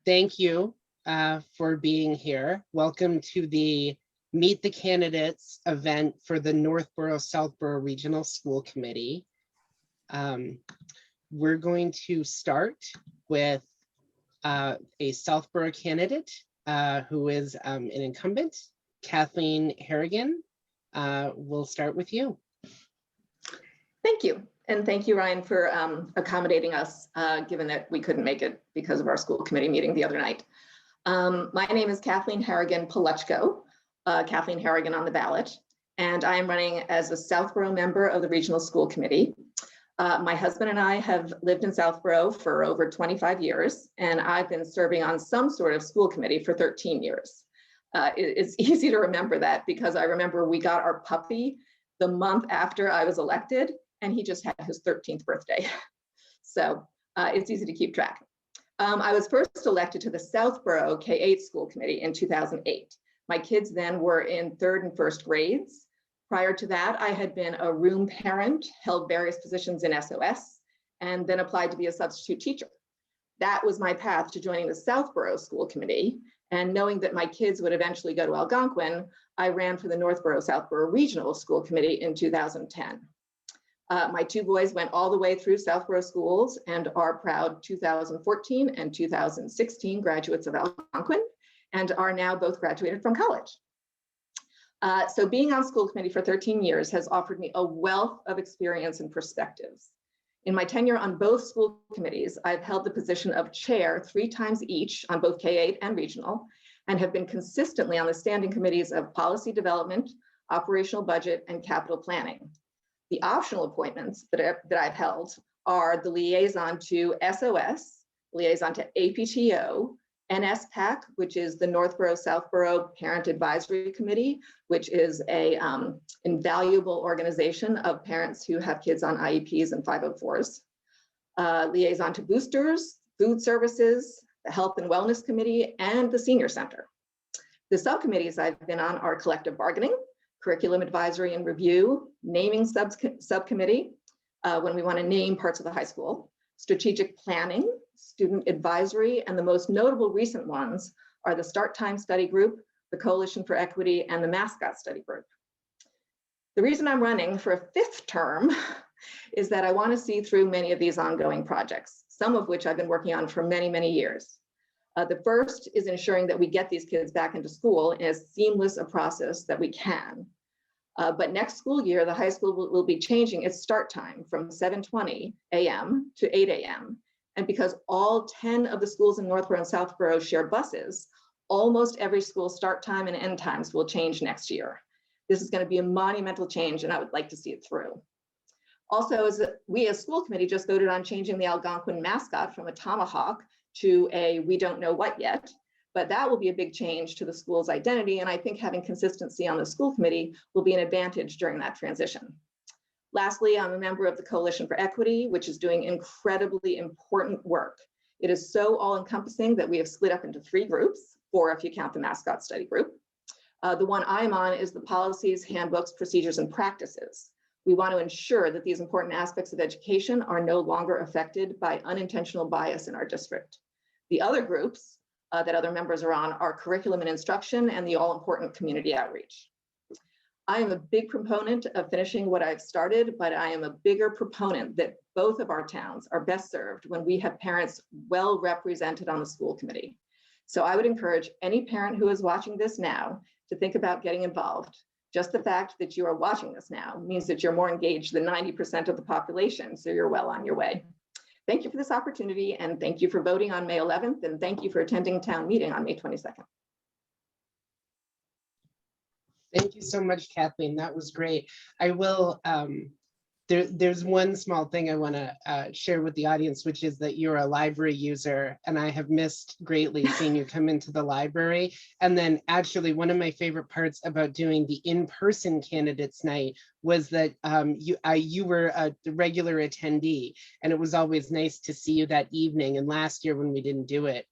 thank you for being here. Welcome to the Meet the Candidates event for the Northborough Southborough Regional School Committee. We're going to start with a Southborough candidate who is an incumbent, Kathleen Harrigan. We'll start with you. Thank you. And thank you, Ryan, for accommodating us, given that we couldn't make it because of our school committee meeting the other night. My name is Kathleen Harrigan Palechko, Kathleen Harrigan on the ballot, and I am running as a Southborough member of the Regional School Committee. My husband and I have lived in Southborough for over 25 years, and I've been serving on some sort of school committee for 13 years. It's easy to remember that because I remember we got our puppy the month after I was elected, and he just had his 13th birthday. So it's easy to keep track. I was first elected to the Southborough K-8 school committee in 2008. My kids then were in 3rd and 1st grades. Prior to that, I had been a room parent, held various positions in SOS, and then applied to be a substitute teacher. That was my path to joining the Southborough school committee. And knowing that my kids would eventually go to Algonquin, I ran for the Northborough Southborough Regional School Committee in 2010. My 2 boys went all the way through Southborough schools and are proud 2014 and 2016 graduates of Algonquin and are now both graduated from college. So being on school committee for 13 years has offered me a wealth of experience and perspectives. In my tenure on both school committees, I've held the position of chair 3 times each on both K-8 and regional, and have been consistently on the standing committees of policy development, operational budget, and capital planning. The optional appointments that I've held are the liaison to SOS, liaison to APTO, NSPAC, which is the Northborough Southborough Parent Advisory Committee, which is a invaluable organization of parents who have kids on IEPs and 504s, liaison to boosters, food services, the Health and Wellness Committee, and the Senior Center. The subcommittees I've been on are collective bargaining, curriculum advisory and review, naming subcommittee, when we want to name parts of the high school, strategic planning, student advisory, and the most notable recent ones are the Start Time Study Group, the Coalition for Equity, and the Mascot Study Group. The reason I'm running for a 5th term is that I want to see through many of these ongoing projects, some of which I've been working on for many, many years. The first is ensuring that we get these kids back into school in as seamless a process that we can. But next school year, the high school will be changing its start time from 7:20 a.m. to 8 a.m. And because all 10 of the schools in Northborough and Southborough share buses, almost every school start time and end times will change next year. This is going to be a monumental change, and I would like to see it through. Also, we as school committee just voted on changing the Algonquin mascot from a tomahawk to a we don't know what yet, but that will be a big change to the school's identity, and I think having consistency on the school committee will be an advantage during that transition. Lastly, I'm a member of the Coalition for Equity, which is doing incredibly important work. It is so all-encompassing that we have split up into 3 groups, 4 if you count the mascot study group. The one I'm on is the policies, handbooks, procedures, and practices. We want to ensure that these important aspects of education are no longer affected by unintentional bias in our district. The other groups that other members are on are curriculum and instruction and the all-important community outreach. I am a big proponent of finishing what I've started, but I am a bigger proponent that both of our towns are best served when we have parents well represented on the school committee. So I would encourage any parent who is watching this now to think about getting involved. Just the fact that you are watching this now means that you're more engaged than 90% of the population, so you're well on your way. Thank you for this opportunity, and thank you for voting on May 11th, and thank you for attending town meeting on May 22nd. Thank you so much, Kathleen. That was great. I will, there's one small thing I want to share with the audience, which is that you're a library user, and I have missed greatly seeing you come into the library. And then actually one of my favorite parts about doing the in-person candidates night was that you were a regular attendee, and it was always nice to see you that evening. And last year when we didn't do it,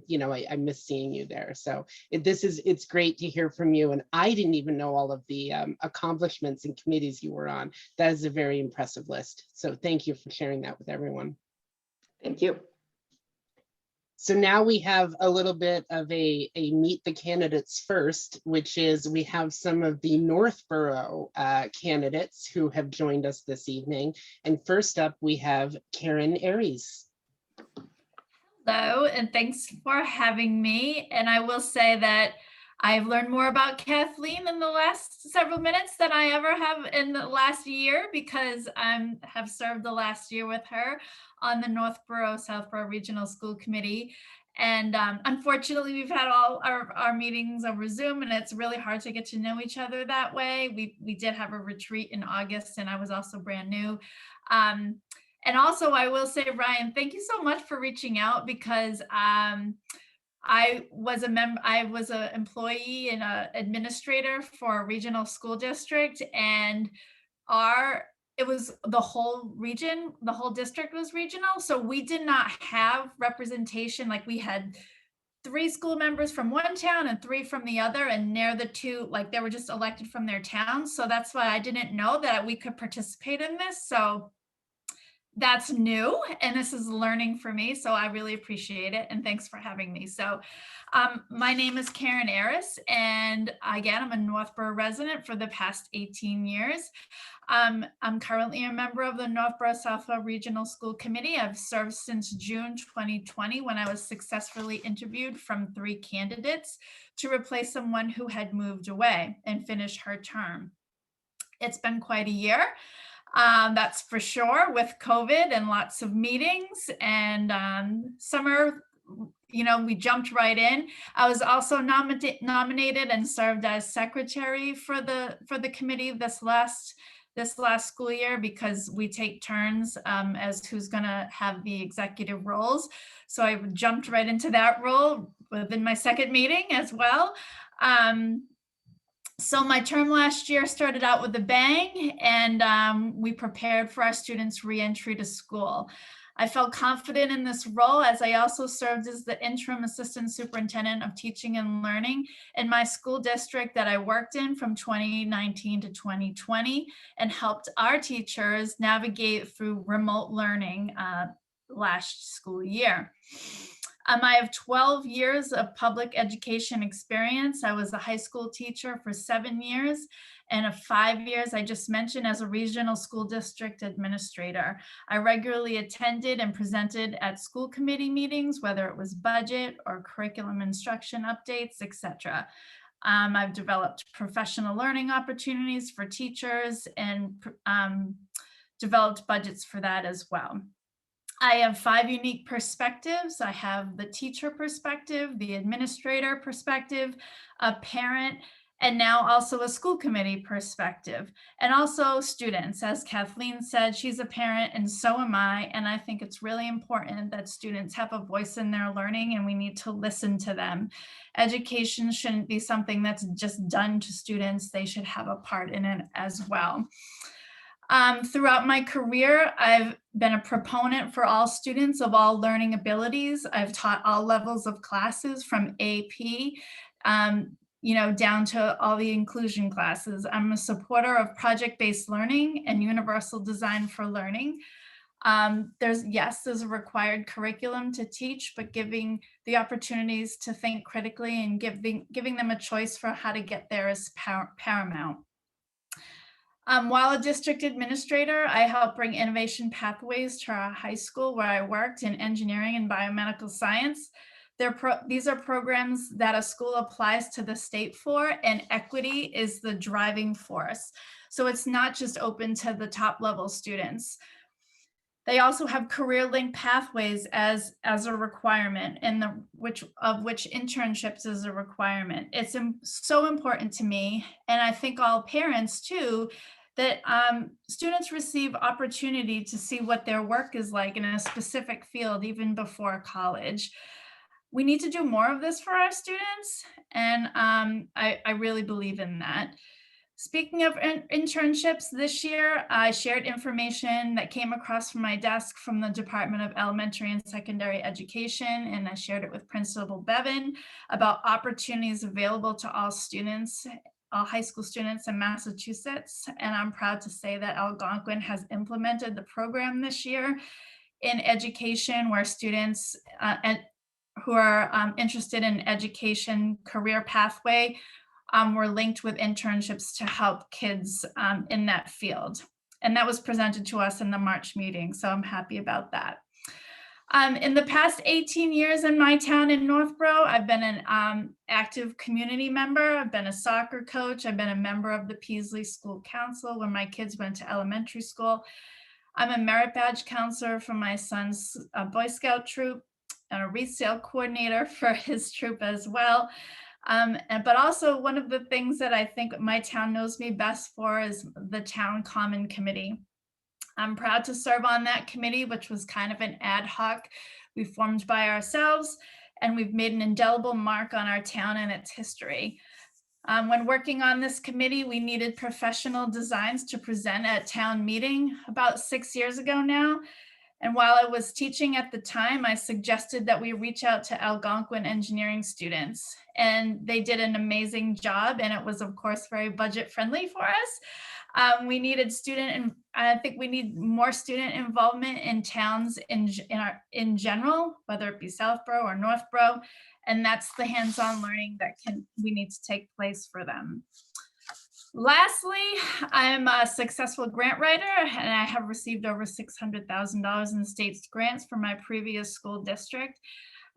you know, I miss seeing you there. So it's great to hear from you. And I didn't even know all of the accomplishments and committees you were on. That is a very impressive list. So thank you for sharing that with everyone. Thank you. So now we have a little bit of a meet the candidates first, which is we have some of the Northborough candidates who have joined us this evening. And first up, we have Karen Aries. Hello, and thanks for having me. And I will say that I've learned more about Kathleen in the last several minutes than I ever have in the last year, because I have served the last year with her on the Northborough Southborough Regional School Committee. And unfortunately, we've had all our meetings over Zoom, and it's really hard to get to know each other that way. We did have a retreat in August, and I was also brand new. And also, I will say, Ryan, thank you so much for reaching out, because I was an employee and an administrator for a regional school district, and it was the whole region, the whole district was regional. So we did not have representation. Like, we had 3 school members from one town and 3 from the other, and they're the 2, like, they were just elected from their towns. So that's why I didn't know that we could participate in this. So that's new, and this is learning for me, so I really appreciate it, and thanks for having me. So my name is Karen Aris, and again, I'm a Northborough resident for the past 18 years. I'm currently a member of the Northborough Southborough Regional School Committee. I've served since June 2020, when I was successfully interviewed from 3 candidates to replace someone who had moved away and finished her term. It's been quite a year. That's for sure, with COVID and lots of meetings, and summer, we jumped right in. I was also nominated and served as secretary for the committee this last school year, because we take turns as who's going to have the executive roles. So I jumped right into that role within my second meeting as well. So my term last year started out with a bang, and we prepared for our students' re-entry to school. I felt confident in this role, as I also served as the interim assistant superintendent of teaching and learning in my school district that I worked in from 2019 to 2020, and helped our teachers navigate through remote learning last school year. I have 12 years of public education experience. I was a high school teacher for 7 years, and 5 years, I just mentioned, as a regional school district administrator. I regularly attended and presented at school committee meetings, whether it was budget or curriculum instruction updates, etc. I've developed professional learning opportunities for teachers, and developed budgets for that as well. I have 5 unique perspectives. I have the teacher perspective, the administrator perspective, a parent, and now also a school committee perspective, and also students. As Kathleen said, she's a parent, and so am I. And I think it's really important that students have a voice in their learning, and we need to listen to them. Education shouldn't be something that's just done to students. They should have a part in it as well. Throughout my career, I've been a proponent for all students of all learning abilities. I've taught all levels of classes, from AP, down to all the inclusion classes. I'm a supporter of project-based learning and universal design for learning. There's a required curriculum to teach, but giving the opportunities to think critically and giving them a choice for how to get there is paramount. While a district administrator, I help bring innovation pathways to our high school where I worked in engineering and biomedical science. These are programs that a school applies to the state for, and equity is the driving force. So it's not just open to the top level students. They also have career link pathways as a requirement, and which internships is a requirement. It's so important to me, and I think all parents too, that students receive opportunity to see what their work is like in a specific field even before college. We need to do more of this for our students, and I really believe in that. Speaking of internships, this year I shared information that came across from my desk from the Department of Elementary and Secondary Education, and I shared it with Principal Bevan about opportunities available to all students, all high school students in Massachusetts. And I'm proud to say that Algonquin has implemented the program this year in education, where students who are interested in education career pathway were linked with internships to help kids in that field. And that was presented to us in the March meeting, so I'm happy about that. In the past 18 years in my town in Northborough, I've been an active community member. I've been a soccer coach. I've been a member of the Peaslee School Council when my kids went to elementary school. I'm a merit badge counselor for my son's Boy Scout troop and a resale coordinator for his troop as well. But also one of the things that I think my town knows me best for is the Town Common Committee. I'm proud to serve on that committee, which was kind of an ad hoc we formed by ourselves, and we've made an indelible mark on our town and its history. When working on this committee, we needed professional designs to present at town meeting about 6 years ago now. And while I was teaching at the time, I suggested that we reach out to Algonquin engineering students, and they did an amazing job. And it was, of course, very budget friendly for us. We needed and I think we need more student involvement in towns in general, whether it be Southborough or Northborough, and that's the hands-on learning that we need to take place for them. Lastly, I'm a successful grant writer, and I have received over $600,000 in state grants for my previous school district.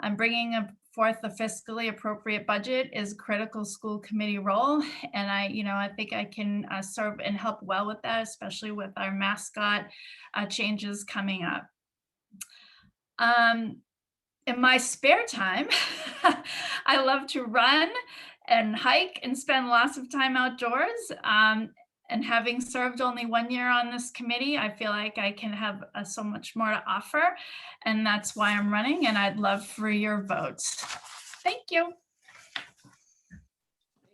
I'm bringing forth a fiscally appropriate budget is a critical school committee role, and I think I can serve and help well with that, especially with our mascot changes coming up. In my spare time, I love to run and hike and spend lots of time outdoors. And having served only 1 year on this committee, I feel like I can have so much more to offer. And that's why I'm running, and I'd love for your votes. Thank you.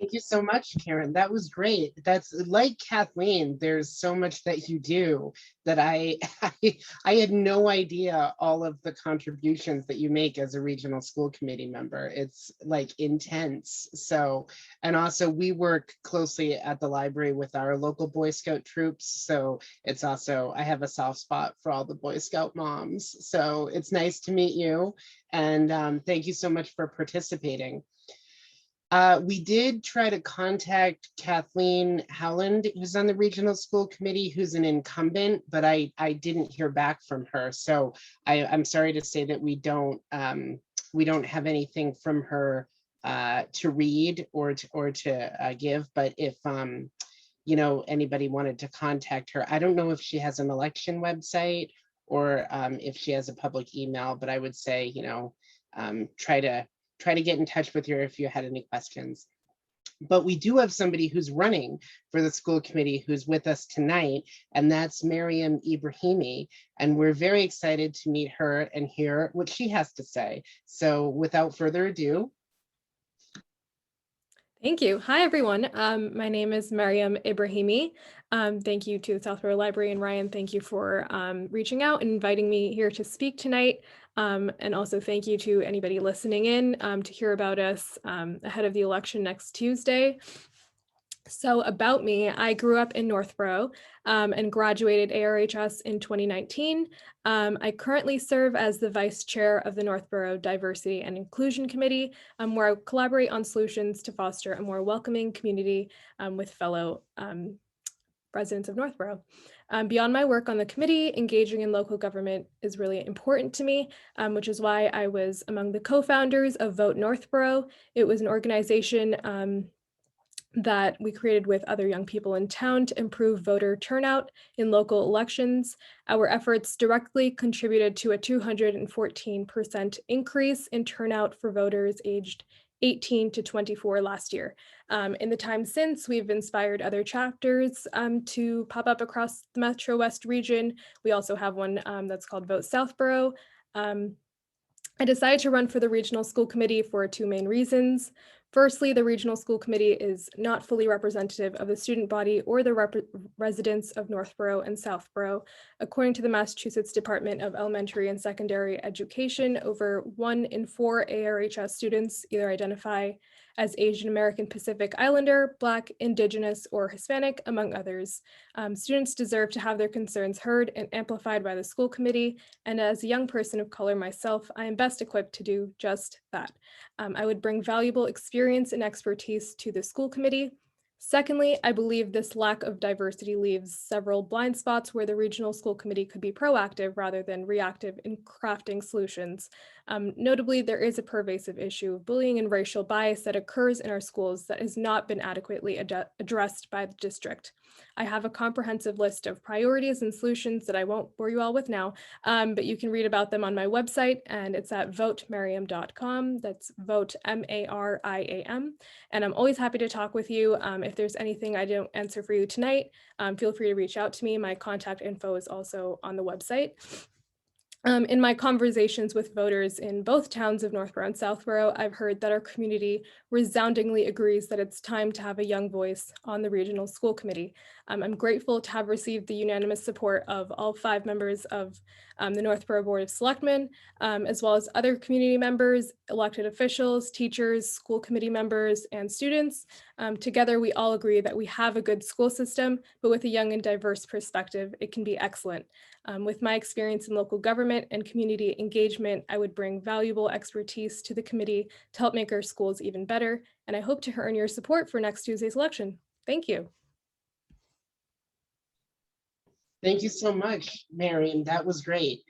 Thank you so much, Karen. That was great. That's like Kathleen. There's so much that you do that I had no idea all of the contributions that you make as a regional school committee member. It's like intense. So, and also we work closely at the library with our local Boy Scout troops. So it's also, I have a soft spot for all the Boy Scout moms. So it's nice to meet you. And thank you so much for participating. We did try to contact Kathleen Howland, who's on the regional school committee, who's an incumbent, but I didn't hear back from her. So I'm sorry to say that we don't have anything from her to read or to give. But if anybody wanted to contact her, I don't know if she has an election website or if she has a public email, but I would say try to get in touch with her if you had any questions. But we do have somebody who's running for the school committee who's with us tonight, and that's Mariam Ibrahimi. And we're very excited to meet her and hear what she has to say. So without further ado. Thank you. Hi, everyone. My name is Mariam Ibrahimi. Thank you to the Southborough Library, and Ryan, thank you for reaching out and inviting me here to speak tonight. And also thank you to anybody listening in to hear about us ahead of the election next Tuesday. So about me, I grew up in Northborough and graduated ARHS in 2019. I currently serve as the Vice Chair of the Northborough Diversity and Inclusion Committee, where I collaborate on solutions to foster a more welcoming community with fellow residents of Northborough. Beyond my work on the committee, engaging in local government is really important to me, which is why I was among the co-founders of Vote Northborough. It was an organization that we created with other young people in town to improve voter turnout in local elections. Our efforts directly contributed to a 214% increase in turnout for voters aged 18 to 24 last year. In the time since, we've inspired other chapters to pop up across the Metro West region. We also have one that's called Vote Southborough. I decided to run for the regional school committee for two main reasons. Firstly, the Regional School Committee is not fully representative of the student body or the residents of Northborough and Southborough. According to the Massachusetts Department of Elementary and Secondary Education, over 1 in 4 ARHS students either identify as Asian American Pacific Islander, Black, Indigenous, or Hispanic, among others. Students deserve to have their concerns heard and amplified by the school committee, and as a young person of color myself, I am best equipped to do just that. I would bring valuable experience and expertise to the school committee. Secondly, I believe this lack of diversity leaves several blind spots where the regional school committee could be proactive rather than reactive in crafting solutions. Notably, there is a pervasive issue of bullying and racial bias that occurs in our schools that has not been adequately addressed by the district. I have a comprehensive list of priorities and solutions that I won't bore you all with now, but you can read about them on my website, and it's at votemariam.com. That's vote M-A-R-I-A-M. And I'm always happy to talk with you. If there's anything I didn't answer for you tonight, feel free to reach out to me. My contact info is also on the website. In my conversations with voters in both towns of Northborough and Southborough, I've heard that our community resoundingly agrees that it's time to have a young voice on the regional school committee. I'm grateful to have received the unanimous support of all 5 members of the Northborough Board of Selectmen, as well as other community members, elected officials, teachers, school committee members, and students. Together, we all agree that we have a good school system, but with a young and diverse perspective, it can be excellent. With my experience in local government and community engagement, I would bring valuable expertise to the committee to help make our schools even better, and I hope to earn your support for next Tuesday's election. Thank you. Thank you so much, Mariam. That was great.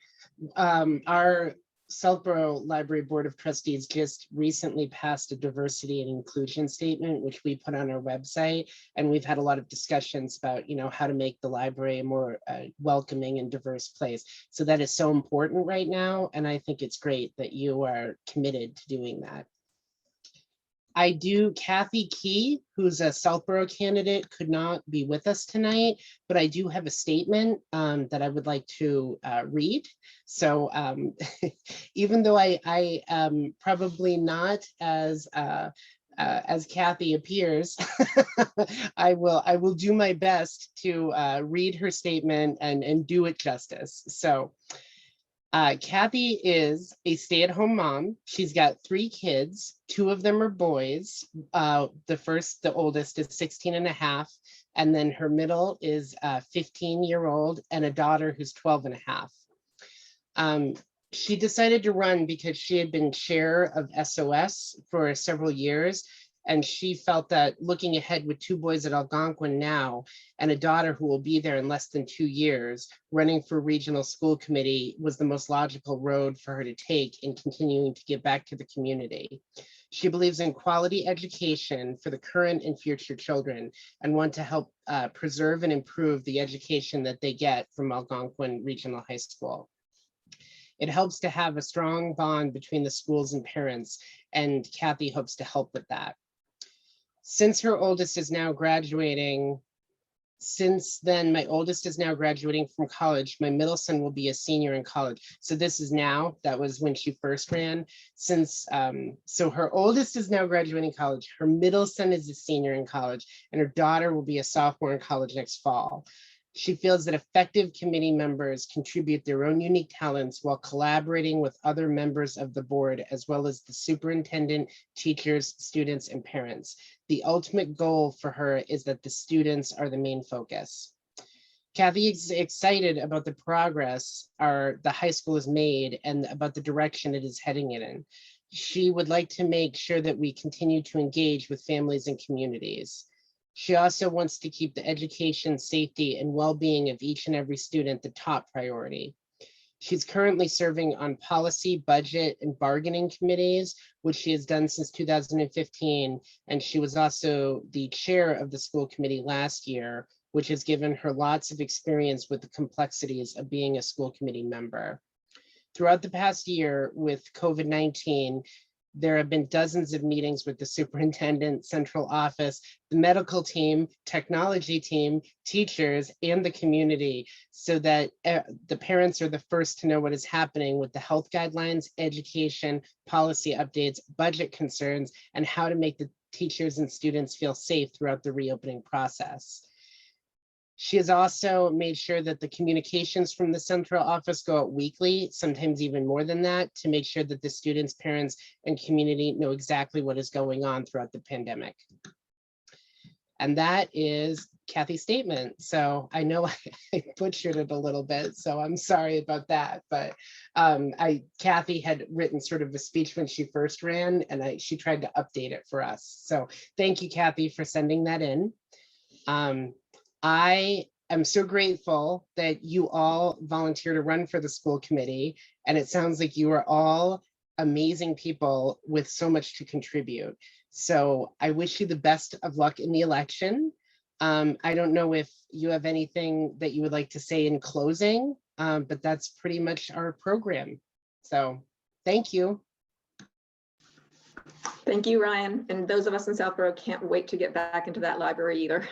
Our Southborough Library Board of Trustees just recently passed a diversity and inclusion statement, which we put on our website. And we've had a lot of discussions about, how to make the library a more welcoming and diverse place. So that is so important right now. And I think it's great that you are committed to doing that. Kathy Key, who's a Southborough candidate, could not be with us tonight, but I do have a statement that I would like to read. So even though I am probably not as Kathy appears, I will do my best to read her statement and do it justice. So Kathy is a stay-at-home mom. She's got 3 kids. 2 of them are boys. The oldest is 16 and a half. And then her middle is a 15-year-old and a daughter who's 12 and a half. She decided to run because she had been chair of SOS for several years. And she felt that looking ahead with 2 boys at Algonquin now and a daughter who will be there in less than 2 years, running for regional school committee was the most logical road for her to take in continuing to give back to the community. She believes in quality education for the current and future children and want to help preserve and improve the education that they get from Algonquin Regional High School. It helps to have a strong bond between the schools and parents, and Kathy hopes to help with that. Since her oldest is now graduating, my oldest is now graduating from college. My middle son will be a senior in college. So this is now, that was when she first ran. So her oldest is now graduating college. Her middle son is a senior in college, and her daughter will be a sophomore in college next fall. She feels that effective committee members contribute their own unique talents while collaborating with other members of the board, as well as the superintendent, teachers, students, and parents. The ultimate goal for her is that the students are the main focus. Kathy is excited about the progress the high school has made and about the direction it is heading in. She would like to make sure that we continue to engage with families and communities. She also wants to keep the education, safety, and well-being of each and every student the top priority. She's currently serving on policy, budget, and bargaining committees, which she has done since 2015, and she was also the chair of the school committee last year, which has given her lots of experience with the complexities of being a school committee member. Throughout the past year with COVID-19, there have been dozens of meetings with the superintendent, central office, the medical team, technology team, teachers, and the community, so that the parents are the first to know what is happening with the health guidelines, education, policy updates, budget concerns, and how to make teachers and students feel safe throughout the reopening process. She has also made sure that the communications from the central office go out weekly, sometimes even more than that, to make sure that the students, parents, and community know exactly what is going on throughout the pandemic. And that is Kathy's statement. So I know I butchered it a little bit, so I'm sorry about that. But Kathy had written sort of a speech when she first ran, and she tried to update it for us. So thank you, Kathy, for sending that in. I am so grateful that you all volunteer to run for the school committee, and it sounds like you are all amazing people with so much to contribute. So I wish you the best of luck in the election. I don't know if you have anything that you would like to say in closing, but that's pretty much our program. So thank you. Thank you, Ryan. And those of us in Southborough can't wait to get back into that library either.